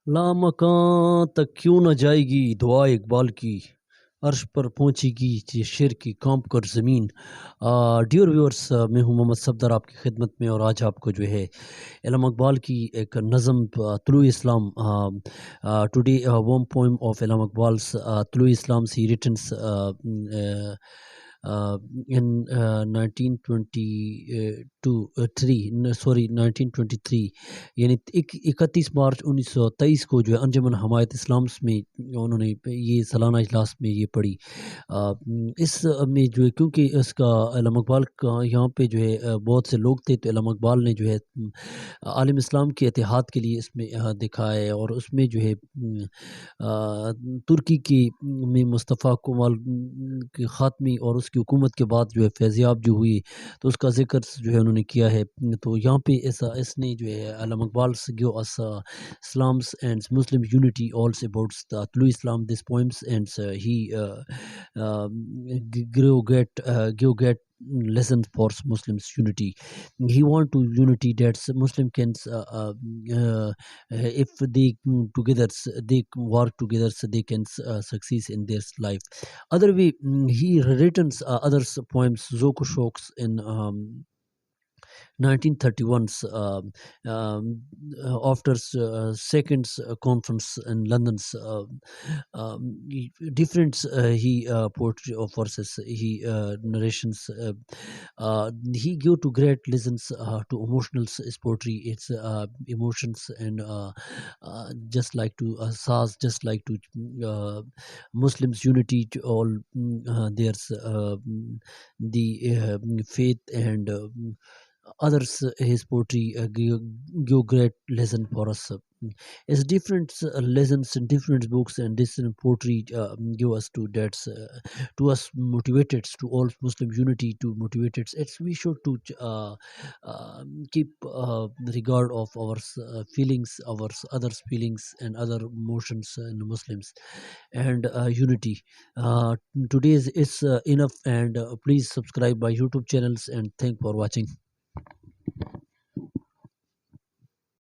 लामकां तक क्यों न जाएगी दुआ इकबाल की, अर्श पर पहुंचेगी ये शेर की कांप कर ज़मीन। डियर व्यूअर्स, मैं हूं मोहम्मद सफदर आपकी खिदमत में, और आज आपको जो है अल्लामा इकबाल की एक नज़म Tulu Islam, today one poem of Allama Iqbal's Tulu Islam she written in 1923, यानी 31 मार्च 1923 को जो है अंजुमन हमायत इस्लाम्स में उन्होंने ये सालाना इजलास में ये पढ़ी। इस में जो है, क्योंकि इसका अल्लामा इकबाल का यहाँ पे जो है बहुत से लोग थे, तो अल्लामा इकबाल ने जो है आलम इस्लाम के इतिहाद के लिए इसमें दिखा है। और उसमें जो है तुर्की की में मुस्तफ़ा कमाल की ख़ात्मी और उसकी हुकूमत के बाद जो है फैज़याब जो हुई, तो उसका ज़िक्र जो है उन्होंने किया है। तो यहाँ पे ऐसा इसने जो है Allama Iqbal give us Islam's and Muslim unity also about the Tulu Islam these poems, and he give get lessons for Muslims unity. He want to unity that Muslim can if they together they work together, so they can succeed in their life. Other way, he written others poems Zoku Shokes in 1931's after second conference in London's different he poetry of verses, he narrations, he give to great lessons to emotional poetry, its emotions, and just like to SARS, just like to Muslims unity to all, there's the faith and others, his poetry give great lesson for us. It's different lessons in different books, and this poetry give us to us motivated to all Muslim unity, to motivated. It's we should to keep regard of our feelings, our others feelings and other emotions in Muslims, and unity. uh, Today's is enough, and please subscribe my YouTube channels, and thank for watching.